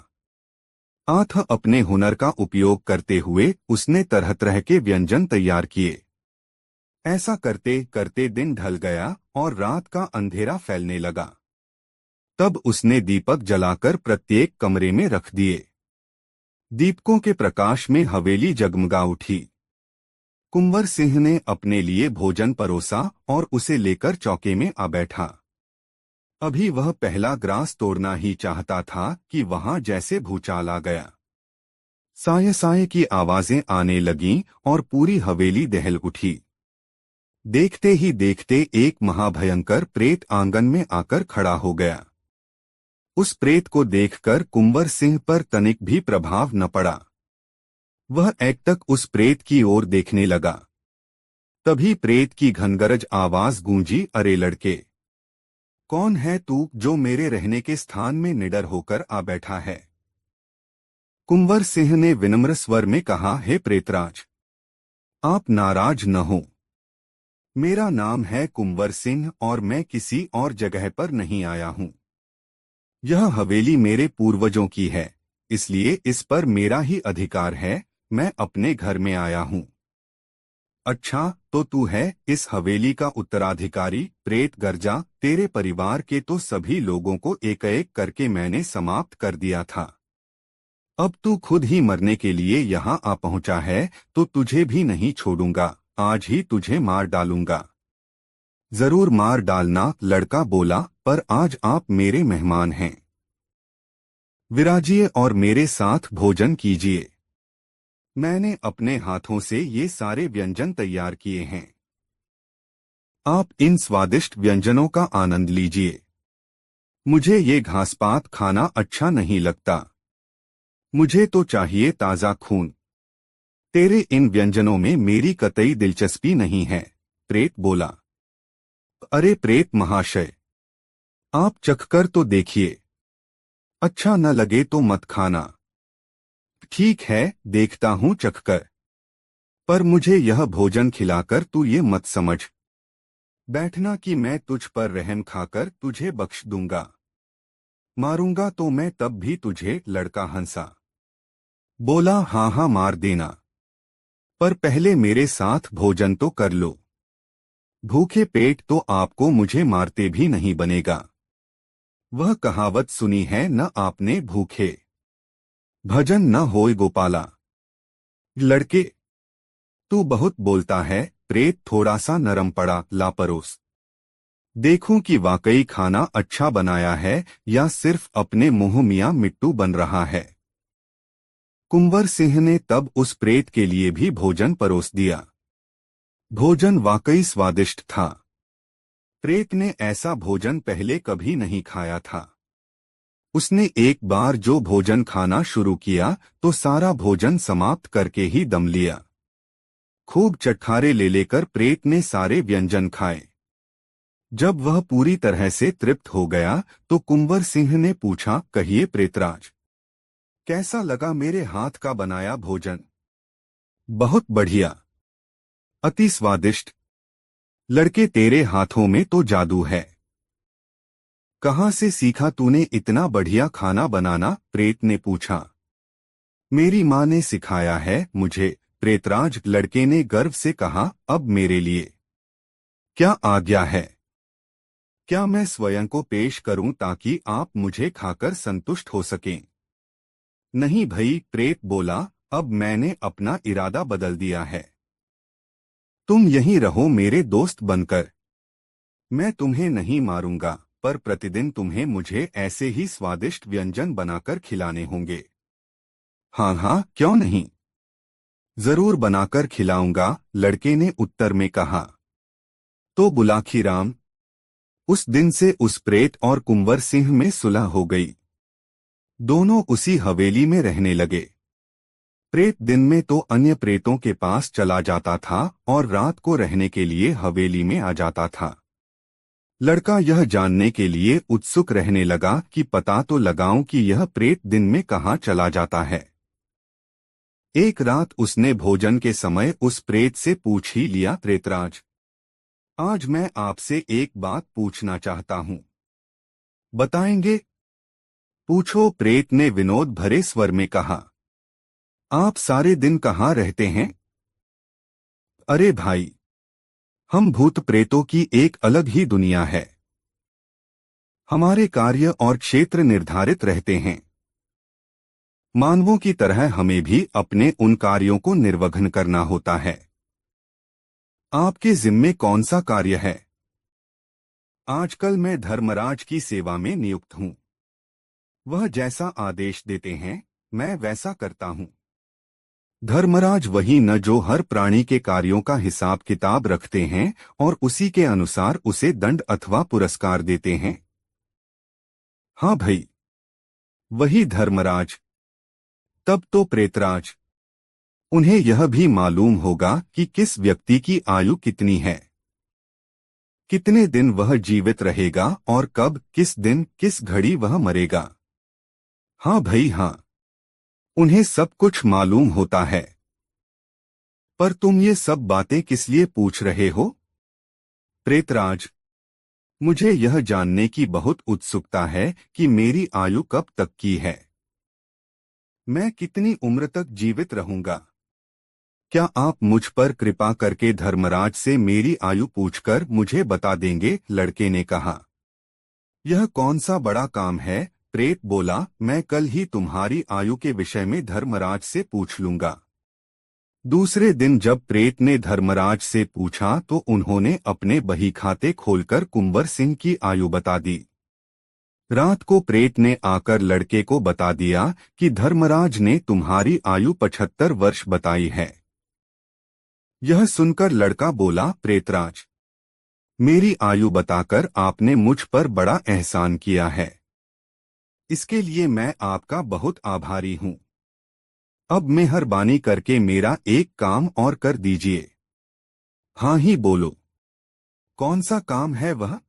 अतः अपने हुनर का उपयोग करते हुए उसने तरह तरह के व्यंजन तैयार किए। ऐसा करते करते दिन ढल गया और रात का अंधेरा फैलने लगा। तब उसने दीपक जलाकर प्रत्येक कमरे में रख दिए। दीपकों के प्रकाश में हवेली जगमगा उठी। कुंवर सिंह ने अपने लिए भोजन परोसा और उसे लेकर चौके में आ बैठा। अभी वह पहला ग्रास तोड़ना ही चाहता था कि वहां जैसे भूचाल आ गया। साये साये की आवाजें आने लगीं और पूरी हवेली दहल उठी। देखते ही देखते एक महाभयंकर प्रेत आंगन में आकर खड़ा हो गया। उस प्रेत को देखकर कुंवर सिंह पर तनिक भी प्रभाव न पड़ा। वह एकटक उस प्रेत की ओर देखने लगा। तभी प्रेत की घनगरज आवाज गूंजी, अरे लड़के, कौन है तू जो मेरे रहने के स्थान में निडर होकर आ बैठा है? कुंवर सिंह ने विनम्र स्वर में कहा, हे प्रेतराज, आप नाराज न हो। मेरा नाम है कुंवर सिंह और मैं किसी और जगह पर नहीं आया हूँ। यह हवेली मेरे पूर्वजों की है, इसलिए इस पर मेरा ही अधिकार है। मैं अपने घर में आया हूँ। अच्छा, तो तू है इस हवेली का उत्तराधिकारी? प्रेत गर्जा, तेरे परिवार के तो सभी लोगों को एक एक करके मैंने समाप्त कर दिया था। अब तू खुद ही मरने के लिए यहाँ आ पहुँचा है, तो तुझे भी नहीं छोड़ूंगा। आज ही तुझे मार डालूंगा। जरूर मार डालना, लड़का बोला, पर आज आप मेरे मेहमान हैं। विराजिए और मेरे साथ भोजन कीजिए। मैंने अपने हाथों से ये सारे व्यंजन तैयार किए हैं। आप इन स्वादिष्ट व्यंजनों का आनंद लीजिए। मुझे ये घासपात खाना अच्छा नहीं लगता। मुझे तो चाहिए ताजा खून। तेरे इन व्यंजनों में मेरी कतई दिलचस्पी नहीं है, प्रेत बोला। अरे प्रेत महाशय, आप चखकर तो देखिए। अच्छा न लगे तो मत खाना। ठीक है, देखता हूँ चखकर। पर मुझे यह भोजन खिलाकर तू ये मत समझ बैठना कि मैं तुझ पर रहम खाकर तुझे बख्श दूंगा। मारूंगा तो मैं तब भी तुझे, लड़का हंसा। बोला, हाँ हाँ मार देना, पर पहले मेरे साथ भोजन तो कर लो। भूखे पेट तो आपको मुझे मारते भी नहीं बनेगा। वह कहावत सुनी है न आपने, भूखे भजन न होय गोपाला। लड़के, तू बहुत बोलता है। प्रेत थोड़ा सा नरम पड़ा, लापरोस। देखूं कि वाकई खाना अच्छा बनाया है या सिर्फ अपने मुंह मियां मिट्टू बन रहा है। कुंवर सिंह ने तब उस प्रेत के लिए भी भोजन परोस दिया। भोजन वाकई स्वादिष्ट था। प्रेत ने ऐसा भोजन पहले कभी नहीं खाया था। उसने एक बार जो भोजन खाना शुरू किया तो सारा भोजन समाप्त करके ही दम लिया। खूब चटखारे ले लेकर प्रेत ने सारे व्यंजन खाए। जब वह पूरी तरह से तृप्त हो गया तो कुंवर सिंह ने पूछा, कहिए प्रेतराज, कैसा लगा मेरे हाथ का बनाया भोजन? बहुत बढ़िया, अति स्वादिष्ट। लड़के, तेरे हाथों में तो जादू है। कहाँ से सीखा तूने इतना बढ़िया खाना बनाना? प्रेत ने पूछा। मेरी माँ ने सिखाया है मुझे, प्रेतराज, लड़के ने गर्व से कहा। अब मेरे लिए क्या आज्ञा है? क्या मैं स्वयं को पेश करूं ताकि आप मुझे खाकर संतुष्ट हो सकें? नहीं भई, प्रेत बोला, अब मैंने अपना इरादा बदल दिया है। तुम यहीं रहो मेरे दोस्त बनकर। मैं तुम्हें नहीं मारूंगा, पर प्रतिदिन तुम्हें मुझे ऐसे ही स्वादिष्ट व्यंजन बनाकर खिलाने होंगे। हाँ हाँ, क्यों नहीं, जरूर बनाकर खिलाऊंगा, लड़के ने उत्तर में कहा। तो बुलाखी राम, उस दिन से उस प्रेत और कुंवर सिंह में सुलह हो गई। दोनों उसी हवेली में रहने लगे। प्रेत दिन में तो अन्य प्रेतों के पास चला जाता था और रात को रहने के लिए हवेली में आ जाता था। लड़का यह जानने के लिए उत्सुक रहने लगा कि पता तो लगाऊं कि यह प्रेत दिन में कहाँ चला जाता है। एक रात उसने भोजन के समय उस प्रेत से पूछ ही लिया, प्रेतराज, आज मैं आपसे एक बात पूछना चाहता हूँ, बताएंगे? पूछो, प्रेत ने विनोद भरे स्वर में कहा। आप सारे दिन कहाँ रहते हैं? अरे भाई, हम भूत प्रेतों की एक अलग ही दुनिया है। हमारे कार्य और क्षेत्र निर्धारित रहते हैं। मानवों की तरह हमें भी अपने उन कार्यों को निर्वहन करना होता है। आपके जिम्मे कौन सा कार्य है? आजकल मैं धर्मराज की सेवा में नियुक्त हूँ। वह जैसा आदेश देते हैं मैं वैसा करता हूँ। धर्मराज वही न जो हर प्राणी के कार्यों का हिसाब किताब रखते हैं और उसी के अनुसार उसे दंड अथवा पुरस्कार देते हैं। हाँ भाई, वही धर्मराज। तब तो प्रेतराज, उन्हें यह भी मालूम होगा कि किस व्यक्ति की आयु कितनी है, कितने दिन वह जीवित रहेगा और कब, किस दिन, किस घड़ी वह मरेगा। हाँ भाई हाँ, उन्हें सब कुछ मालूम होता है। पर तुम ये सब बातें किस लिए पूछ रहे हो? प्रेतराज, मुझे यह जानने की बहुत उत्सुकता है कि मेरी आयु कब तक की है। मैं कितनी उम्र तक जीवित रहूंगा? क्या आप मुझ पर कृपा करके धर्मराज से मेरी आयु पूछकर मुझे बता देंगे? लड़के ने कहा। यह कौन सा बड़ा काम है? प्रेत बोला, मैं कल ही तुम्हारी आयु के विषय में धर्मराज से पूछ लूंगा। दूसरे दिन जब प्रेत ने धर्मराज से पूछा तो उन्होंने अपने बही खाते खोलकर कुंवर सिंह की आयु बता दी। रात को प्रेत ने आकर लड़के को बता दिया कि धर्मराज ने तुम्हारी आयु 75 वर्ष बताई है। यह सुनकर लड़का बोला, प्रेतराज, मेरी आयु बताकर आपने मुझ पर बड़ा एहसान किया है। इसके लिए मैं आपका बहुत आभारी हूँ। अब मेहरबानी करके मेरा एक काम और कर दीजिए। हाँ ही बोलो, कौन सा काम है वह?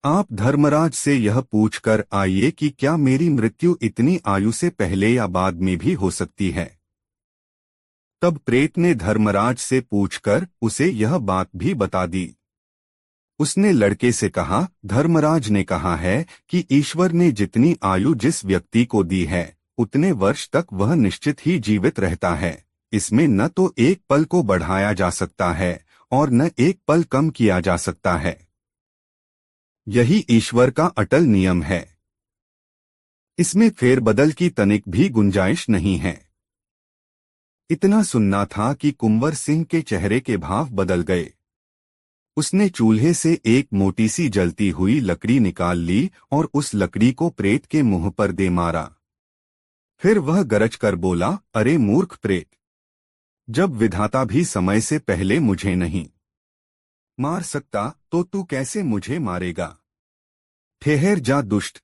आप धर्मराज से यह पूछकर आइए कि क्या मेरी मृत्यु इतनी आयु से पहले या बाद में भी हो सकती है। तब प्रेत ने धर्मराज से पूछकर उसे यह बात भी बता दी। उसने लड़के से कहा, धर्मराज ने कहा है कि ईश्वर ने जितनी आयु जिस व्यक्ति को दी है उतने वर्ष तक वह निश्चित ही जीवित रहता है। इसमें न तो एक पल को बढ़ाया जा सकता है और न एक पल कम किया जा सकता है। यही ईश्वर का अटल नियम है। इसमें फेरबदल की तनिक भी गुंजाइश नहीं है। इतना सुनना था कि कुंवर सिंह के चेहरे के भाव बदल गए। उसने चूल्हे से एक मोटी सी जलती हुई लकड़ी निकाल ली और उस लकड़ी को प्रेत के मुंह पर दे मारा। फिर वह गरज कर बोला, अरे मूर्ख प्रेत, जब विधाता भी समय से पहले मुझे नहीं मार सकता तो तू कैसे मुझे मारेगा? ठहर जा दुष्ट,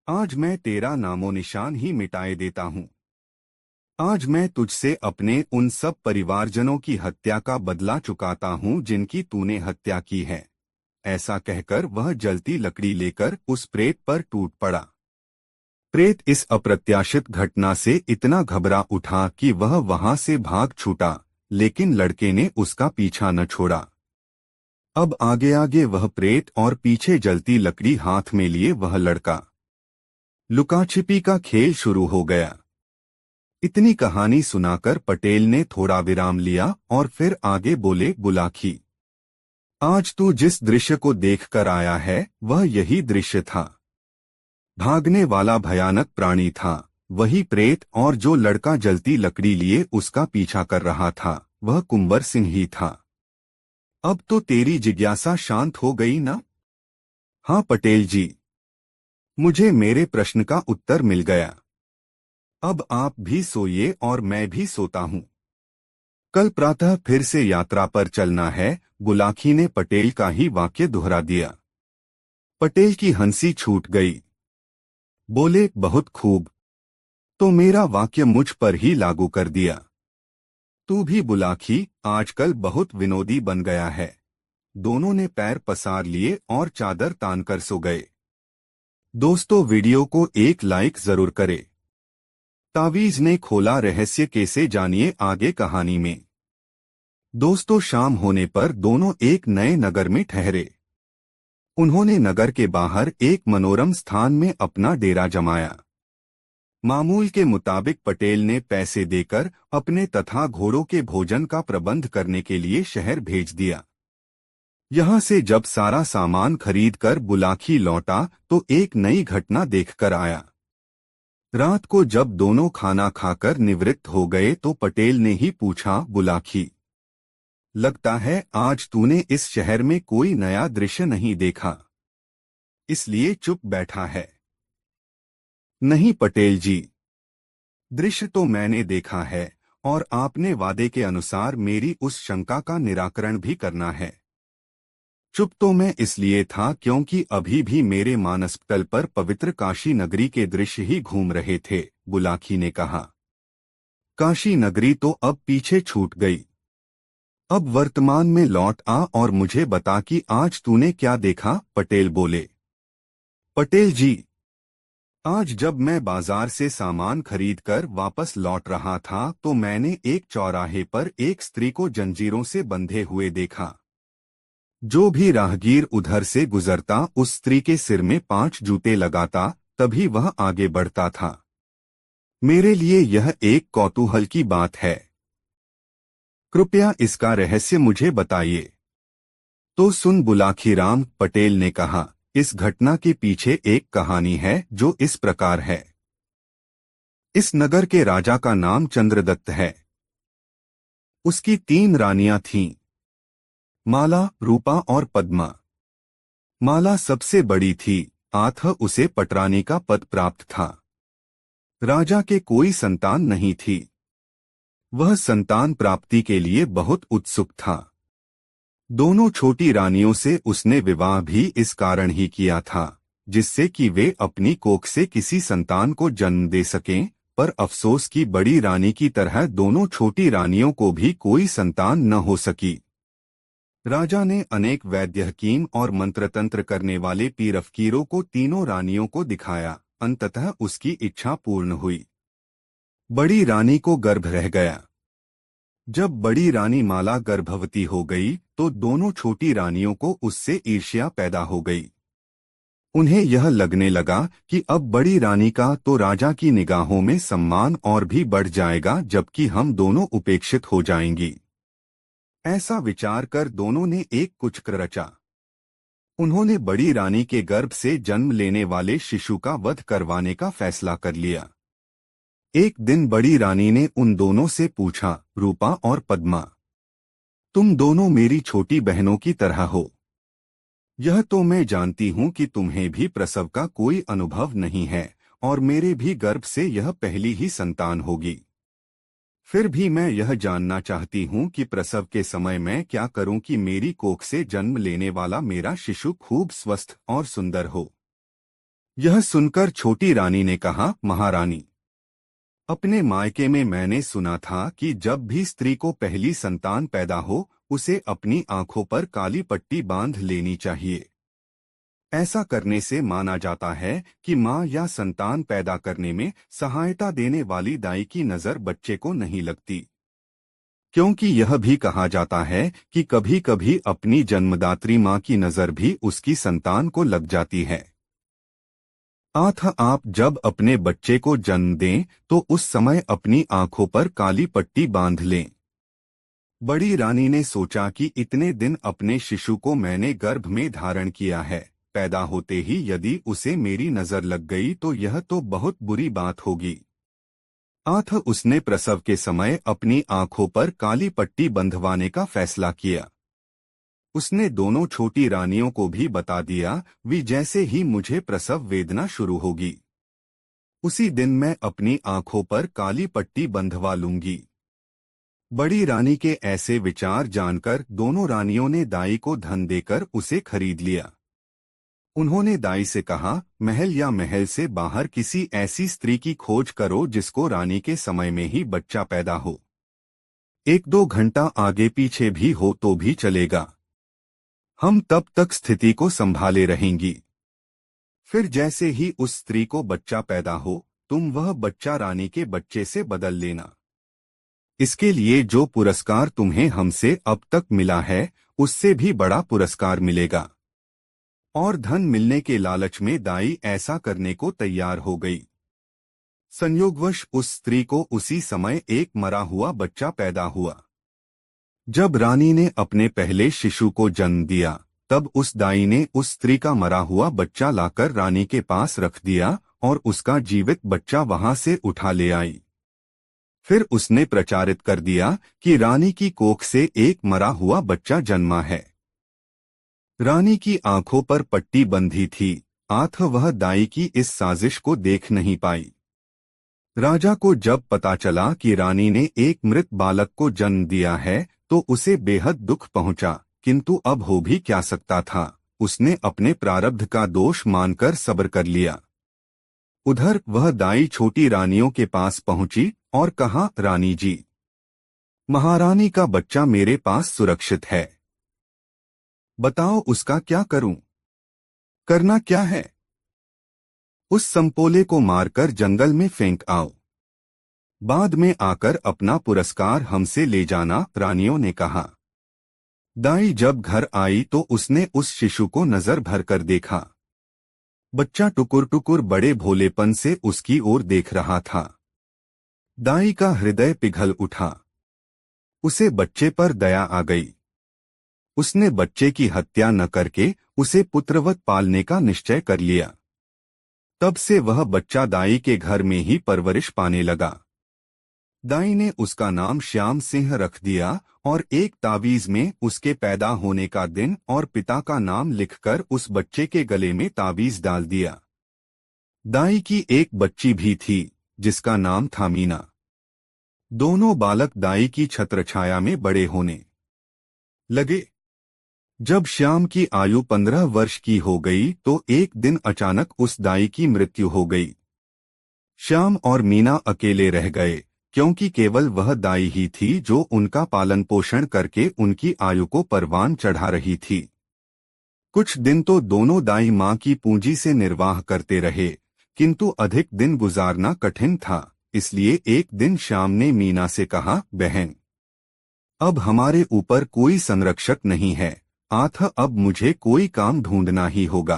आज मैं तेरा नामो निशान ही मिटाए देता हूँ। आज मैं तुझसे अपने उन सब परिवारजनों की हत्या का बदला चुकाता हूँ जिनकी तूने हत्या की है। ऐसा कहकर वह जलती लकड़ी लेकर उस प्रेत पर टूट पड़ा। प्रेत इस अप्रत्याशित घटना से इतना घबरा उठा कि वह वहां से भाग छूटा, लेकिन लड़के ने उसका पीछा न छोड़ा। अब आगे आगे वह प्रेत और पीछे जलती लकड़ी हाथ में लिए वह लड़का। लुकाछिपी का खेल शुरू हो गया। इतनी कहानी सुनाकर पटेल ने थोड़ा विराम लिया और फिर आगे बोले, बुलाखी, आज तू जिस दृश्य को देखकर आया है वह यही दृश्य था। भागने वाला भयानक प्राणी था वही प्रेत, और जो लड़का जलती लकड़ी लिए उसका पीछा कर रहा था वह कुंवर सिंह ही था। अब तो तेरी जिज्ञासा शांत हो गई ना? हाँ पटेल जी, मुझे मेरे प्रश्न का उत्तर मिल गया। अब आप भी सोइए और मैं भी सोता हूँ। कल प्रातः फिर से यात्रा पर चलना है। बुलाखी ने पटेल का ही वाक्य दोहरा दिया। पटेल की हंसी छूट गई। बोले, बहुत खूब, तो मेरा वाक्य मुझ पर ही लागू कर दिया। तू भी बुलाखी आजकल बहुत विनोदी बन गया है। दोनों ने पैर पसार लिए और चादर तानकर सो गए। दोस्तों, वीडियो को एक लाइक जरूर करें। तावीज ने खोला रहस्य कैसे, जानिए आगे कहानी में। दोस्तों, शाम होने पर दोनों एक नए नगर में ठहरे। उन्होंने नगर के बाहर एक मनोरम स्थान में अपना डेरा जमाया। मामूल के मुताबिक पटेल ने पैसे देकर अपने तथा घोड़ों के भोजन का प्रबंध करने के लिए शहर भेज दिया। यहाँ से जब सारा सामान खरीदकर बुलाखी लौटा तो एक नई घटना देखकर आया। रात को जब दोनों खाना खाकर निवृत्त हो गए तो पटेल ने ही पूछा, बुलाखी, लगता है आज तूने इस शहर में कोई नया दृश्य नहीं देखा, इसलिए चुप बैठा है। नहीं पटेल जी, दृश्य तो मैंने देखा है और आपने वादे के अनुसार मेरी उस शंका का निराकरण भी करना है। चुप तो मैं इसलिए था क्योंकि अभी भी मेरे मानसपटल पर पवित्र काशी नगरी के दृश्य ही घूम रहे थे। बुलाखी ने कहा, काशी नगरी तो अब पीछे छूट गई। अब वर्तमान में लौट आ और मुझे बता कि आज तूने क्या देखा। पटेल बोले, पटेल जी, आज जब मैं बाजार से सामान खरीदकर वापस लौट रहा था तो मैंने एक चौराहे पर एक स्त्री को जंजीरों से बंधे हुए देखा। जो भी राहगीर उधर से गुजरता उस स्त्री के सिर में 5 जूते लगाता, तभी वह आगे बढ़ता था। मेरे लिए यह एक कौतूहल की बात है। कृपया इसका रहस्य मुझे बताइए। तो सुन बुलाखीराम, पटेल ने कहा, इस घटना के पीछे एक कहानी है जो इस प्रकार है। इस नगर के राजा का नाम चंद्रदत्त है। उसकी 3 रानियां थीं, माला, रूपा और पद्मा। माला सबसे बड़ी थी, अतः उसे पटरानी का पद प्राप्त था। राजा के कोई संतान नहीं थी। वह संतान प्राप्ति के लिए बहुत उत्सुक था। दोनों छोटी रानियों से उसने विवाह भी इस कारण ही किया था, जिससे कि वे अपनी कोख से किसी संतान को जन्म दे सकें, पर अफसोस की बड़ी रानी की तरह दोनों छोटी रानियों को भी कोई संतान न हो सकी। राजा ने अनेक वैद्य हकीम और मंत्रतंत्र करने वाले पीर फकीरों को तीनों रानियों को दिखाया। अंततः उसकी इच्छा पूर्ण हुई। बड़ी रानी को गर्भ रह गया। जब बड़ी रानी माला गर्भवती हो गई तो दोनों छोटी रानियों को उससे ईर्ष्या पैदा हो गई। उन्हें यह लगने लगा कि अब बड़ी रानी का तो राजा की निगाहों में सम्मान और भी बढ़ जाएगा, जबकि हम दोनों उपेक्षित हो जाएंगी। ऐसा विचार कर दोनों ने एक कुचक्र रचा। उन्होंने बड़ी रानी के गर्भ से जन्म लेने वाले शिशु का वध करवाने का फैसला कर लिया। एक दिन बड़ी रानी ने उन दोनों से पूछा, रूपा और पद्मा, तुम दोनों मेरी छोटी बहनों की तरह हो। यह तो मैं जानती हूँ कि तुम्हें भी प्रसव का कोई अनुभव नहीं है और मेरे भी गर्भ से यह पहली ही संतान होगी। फिर भी मैं यह जानना चाहती हूँ कि प्रसव के समय मैं क्या करूँ कि मेरी कोख से जन्म लेने वाला मेरा शिशु खूब स्वस्थ और सुंदर हो। यह सुनकर छोटी रानी ने कहा, महारानी, अपने मायके में मैंने सुना था कि जब भी स्त्री को पहली संतान पैदा हो, उसे अपनी आंखों पर काली पट्टी बांध लेनी चाहिए। ऐसा करने से माना जाता है कि मां या संतान पैदा करने में सहायता देने वाली दाई की नजर बच्चे को नहीं लगती। क्योंकि यह भी कहा जाता है कि कभी कभी अपनी जन्मदात्री मां की नजर भी उसकी संतान को लग जाती है। आप जब अपने बच्चे को जन्म दें तो उस समय अपनी आंखों पर काली पट्टी बांध लें। बड़ी रानी ने सोचा कि इतने दिन अपने शिशु को मैंने गर्भ में धारण किया है, पैदा होते ही यदि उसे मेरी नजर लग गई तो यह तो बहुत बुरी बात होगी। उसने प्रसव के समय अपनी आंखों पर काली पट्टी बंधवाने का फैसला किया। उसने दोनों छोटी रानियों को भी बता दिया, वी जैसे ही मुझे प्रसव वेदना शुरू होगी उसी दिन मैं अपनी आंखों पर काली पट्टी बंधवा लूंगी। बड़ी रानी के ऐसे विचार जानकर दोनों रानियों ने दाई को धन देकर उसे खरीद लिया। उन्होंने दाई से कहा, महल या महल से बाहर किसी ऐसी स्त्री की खोज करो जिसको रानी के समय में ही बच्चा पैदा हो। 1-2 घंटा आगे पीछे भी हो तो भी चलेगा, हम तब तक स्थिति को संभाले रहेंगी। फिर जैसे ही उस स्त्री को बच्चा पैदा हो, तुम वह बच्चा रानी के बच्चे से बदल लेना। इसके लिए जो पुरस्कार तुम्हें हमसे अब तक मिला है, उससे भी बड़ा पुरस्कार मिलेगा। और धन मिलने के लालच में दाई ऐसा करने को तैयार हो गई। संयोगवश उस स्त्री को उसी समय एक मरा हुआ बच्चा पैदा हुआ। जब रानी ने अपने पहले शिशु को जन्म दिया, तब उस दाई ने उस स्त्री का मरा हुआ बच्चा लाकर रानी के पास रख दिया और उसका जीवित बच्चा वहां से उठा ले आई। फिर उसने प्रचारित कर दिया कि रानी की कोख से एक मरा हुआ बच्चा जन्मा है। रानी की आंखों पर पट्टी बंधी थी, वह दाई की इस साजिश को देख नहीं पाई। राजा को जब पता चला कि रानी ने एक मृत बालक को जन्म दिया है तो उसे बेहद दुख पहुंचा, किंतु अब हो भी क्या सकता था। उसने अपने प्रारब्ध का दोष मानकर सब्र कर लिया। उधर वह दाई छोटी रानियों के पास पहुंची और कहा, रानी जी, महारानी का बच्चा मेरे पास सुरक्षित है, बताओ उसका क्या करूं? करना क्या है? उस संपोले को मारकर जंगल में फेंक आओ, बाद में आकर अपना पुरस्कार हमसे ले जाना, रानियों ने कहा। दाई जब घर आई तो उसने उस शिशु को नजर भर कर देखा। बच्चा टुकुर टुकुर बड़े भोलेपन से उसकी ओर देख रहा था। दाई का हृदय पिघल उठा, उसे बच्चे पर दया आ गई। उसने बच्चे की हत्या न करके उसे पुत्रवत पालने का निश्चय कर लिया। तब से वह बच्चा दाई के घर में ही परवरिश पाने लगा। दाई ने उसका नाम श्याम सिंह रख दिया और एक तावीज में उसके पैदा होने का दिन और पिता का नाम लिखकर उस बच्चे के गले में तावीज डाल दिया। दाई की एक बच्ची भी थी जिसका नाम था मीना। दोनों बालक दाई की छत्रछाया में बड़े होने लगे। जब श्याम की आयु 15 वर्ष की हो गई तो एक दिन अचानक उस दाई की मृत्यु हो गई। श्याम और मीना अकेले रह गए, क्योंकि केवल वह दाई ही थी जो उनका पालन पोषण करके उनकी आयु को परवान चढ़ा रही थी। कुछ दिन तो दोनों दाई मां की पूंजी से निर्वाह करते रहे, किंतु अधिक दिन गुजारना कठिन था। इसलिए एक दिन श्याम ने मीना से कहा, बहन, अब हमारे ऊपर कोई संरक्षक नहीं है, अब मुझे कोई काम ढूंढना ही होगा।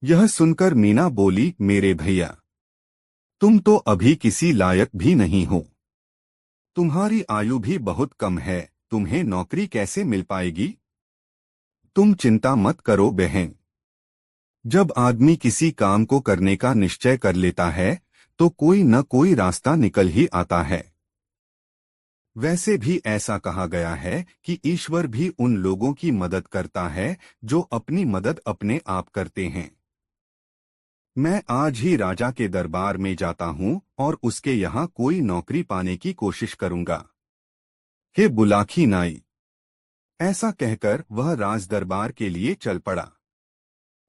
यह सुनकर मीना बोली, मेरे भैया, तुम तो अभी किसी लायक भी नहीं हो। तुम्हारी आयु भी बहुत कम है, तुम्हें नौकरी कैसे मिल पाएगी? तुम चिंता मत करो बहन। जब आदमी किसी काम को करने का निश्चय कर लेता है तो कोई न कोई रास्ता निकल ही आता है। वैसे भी ऐसा कहा गया है कि ईश्वर भी उन लोगों की मदद करता है जो अपनी मदद अपने आप करते हैं। मैं आज ही राजा के दरबार में जाता हूँ और उसके यहाँ कोई नौकरी पाने की कोशिश करूंगा। हे बुलाखी नाई। ऐसा कहकर वह राज दरबार के लिए चल पड़ा।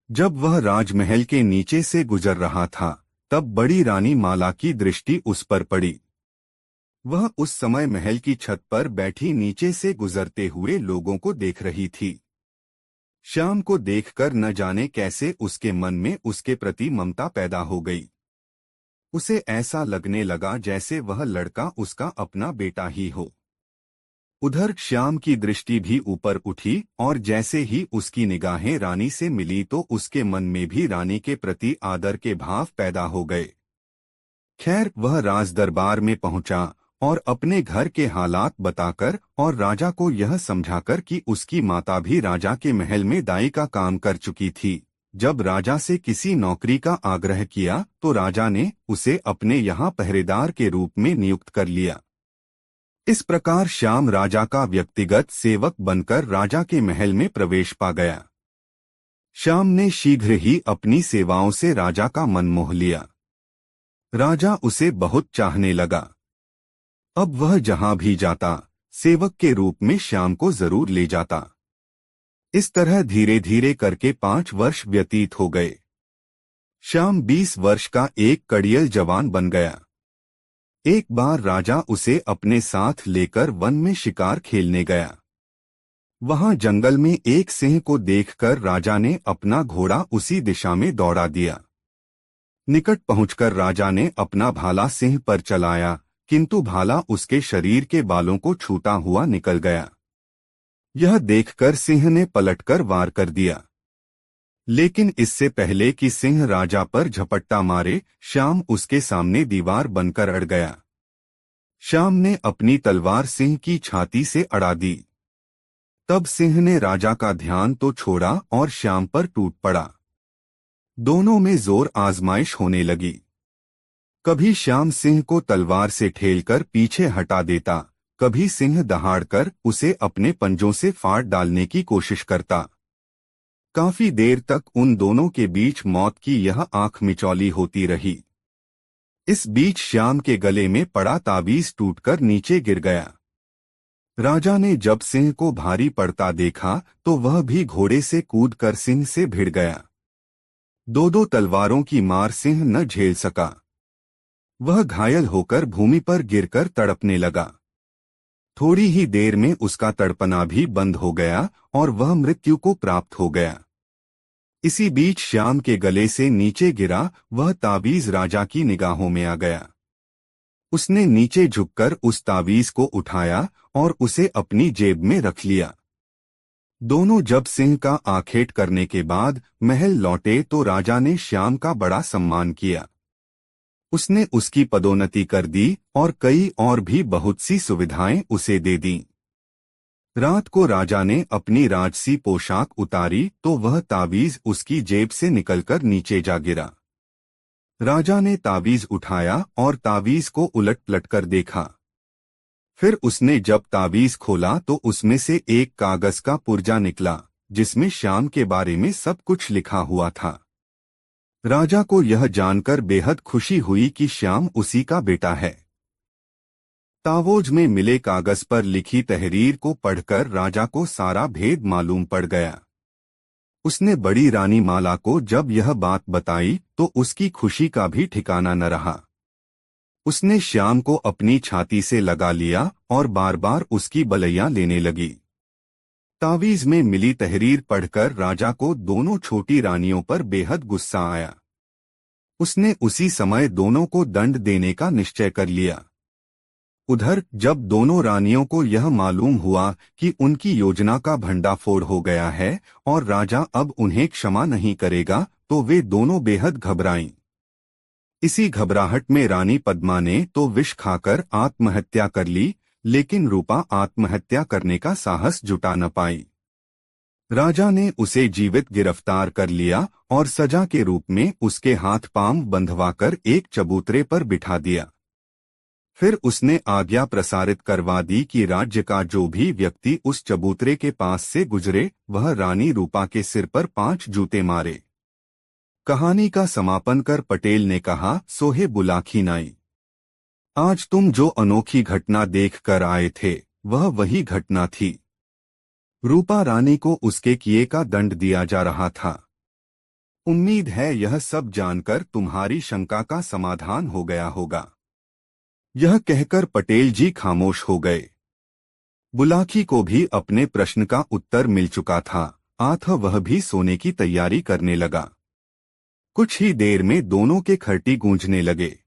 जब वह राजमहल के नीचे से गुजर रहा था, तब बड़ी रानी माला की दृष्टि उस पर पड़ी। वह उस समय महल की छत पर बैठी नीचे से गुजरते हुए लोगों को देख रही थी। श्याम को देखकर न जाने कैसे उसके मन में उसके प्रति ममता पैदा हो गई। उसे ऐसा लगने लगा जैसे वह लड़का उसका अपना बेटा ही हो। उधर श्याम की दृष्टि भी ऊपर उठी और जैसे ही उसकी निगाहें रानी से मिली तो उसके मन में भी रानी के प्रति आदर के भाव पैदा हो गए। खैर वह राज दरबार में पहुंचा और अपने घर के हालात बताकर और राजा को यह समझाकर कि उसकी माता भी राजा के महल में दाई का काम कर चुकी थी। जब राजा से किसी नौकरी का आग्रह किया तो राजा ने उसे अपने यहाँ पहरेदार के रूप में नियुक्त कर लिया। इस प्रकार श्याम राजा का व्यक्तिगत सेवक बनकर राजा के महल में प्रवेश पा गया। श्याम ने शीघ्र ही अपनी सेवाओं से राजा का मन मोह लिया। राजा उसे बहुत चाहने लगा। अब वह जहां भी जाता सेवक के रूप में श्याम को जरूर ले जाता। इस तरह धीरे धीरे करके 5 वर्ष व्यतीत हो गए। श्याम 20 वर्ष का एक कड़ियल जवान बन गया। एक बार राजा उसे अपने साथ लेकर वन में शिकार खेलने गया। वहां जंगल में एक सिंह को देखकर राजा ने अपना घोड़ा उसी दिशा में दौड़ा दिया। निकट पहुंचकर राजा ने अपना भाला सिंह पर चलाया, किंतु भाला उसके शरीर के बालों को छूता हुआ निकल गया। यह देखकर सिंह ने पलटकर वार कर दिया, लेकिन इससे पहले कि सिंह राजा पर झपट्टा मारे, श्याम उसके सामने दीवार बनकर अड़ गया। श्याम ने अपनी तलवार सिंह की छाती से अड़ा दी। तब सिंह ने राजा का ध्यान तो छोड़ा और श्याम पर टूट पड़ा। दोनों में जोर आजमाइश होने लगी। कभी श्याम सिंह को तलवार से ठेलकर पीछे हटा देता, कभी सिंह दहाड़कर उसे अपने पंजों से फाड़ डालने की कोशिश करता। काफी देर तक उन दोनों के बीच मौत की यह आंख मिचौली होती रही। इस बीच श्याम के गले में पड़ा ताबीज टूटकर नीचे गिर गया। राजा ने जब सिंह को भारी पड़ता देखा तो वह भी घोड़े से कूदकर सिंह से भिड़ गया। दो तलवारों की मार सिंह न झेल सका। वह घायल होकर भूमि पर गिरकर तड़पने लगा। थोड़ी ही देर में उसका तड़पना भी बंद हो गया और वह मृत्यु को प्राप्त हो गया। इसी बीच श्याम के गले से नीचे गिरा वह ताबीज राजा की निगाहों में आ गया। उसने नीचे झुककर उस ताबीज को उठाया और उसे अपनी जेब में रख लिया। दोनों जब सिंह का आखेट करने के बाद महल लौटे तो राजा ने श्याम का बड़ा सम्मान किया। उसने उसकी पदोन्नति कर दी और कई और भी बहुत सी सुविधाएं उसे दे दी। रात को राजा ने अपनी राजसी पोशाक उतारी तो वह ताबीज उसकी जेब से निकलकर नीचे जा गिरा। राजा ने ताबीज उठाया और ताबीज को उलट पलट कर देखा। फिर उसने जब ताबीज खोला तो उसमें से एक कागज का पुर्जा निकला जिसमें श्याम के बारे में सब कुछ लिखा हुआ था। राजा को यह जानकर बेहद खुशी हुई कि श्याम उसी का बेटा है। तावोज में मिले कागज पर लिखी तहरीर को पढ़कर राजा को सारा भेद मालूम पड़ गया। उसने बड़ी रानी माला को जब यह बात बताई तो उसकी खुशी का भी ठिकाना न रहा। उसने श्याम को अपनी छाती से लगा लिया और बार बार उसकी बलैया लेने लगी। तावीज में मिली तहरीर पढ़कर राजा को दोनों छोटी रानियों पर बेहद गुस्सा आया। उसने उसी समय दोनों को दंड देने का निश्चय कर लिया। उधर जब दोनों रानियों को यह मालूम हुआ कि उनकी योजना का भंडाफोड़ हो गया है और राजा अब उन्हें क्षमा नहीं करेगा तो वे दोनों बेहद घबराईं। इसी घबराहट में रानी पद्मा ने तो विष खाकर आत्महत्या कर ली, लेकिन रूपा आत्महत्या करने का साहस जुटा न पाई। राजा ने उसे जीवित गिरफ्तार कर लिया और सजा के रूप में उसके हाथ पांव बंधवाकर एक चबूतरे पर बिठा दिया। फिर उसने आज्ञा प्रसारित करवा दी कि राज्य का जो भी व्यक्ति उस चबूतरे के पास से गुजरे वह रानी रूपा के सिर पर 5 जूते मारे। कहानी का समापन कर पटेल ने कहा, सोहे बुलाखी नाई, आज तुम जो अनोखी घटना देख कर आए थे वह वही घटना थी। रूपा रानी को उसके किए का दंड दिया जा रहा था। उम्मीद है यह सब जानकर तुम्हारी शंका का समाधान हो गया होगा। यह कहकर पटेल जी खामोश हो गए। बुलाकी को भी अपने प्रश्न का उत्तर मिल चुका था, अतः वह भी सोने की तैयारी करने लगा। कुछ ही देर में दोनों के खर्टी गूंजने लगे।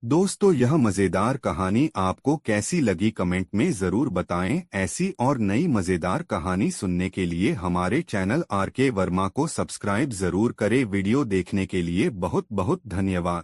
दोस्तों, यह मजेदार कहानी आपको कैसी लगी कमेंट में जरूर बताएं। ऐसी और नई मजेदार कहानी सुनने के लिए हमारे चैनल आर के वर्मा को सब्सक्राइब जरूर करें। वीडियो देखने के लिए बहुत बहुत धन्यवाद।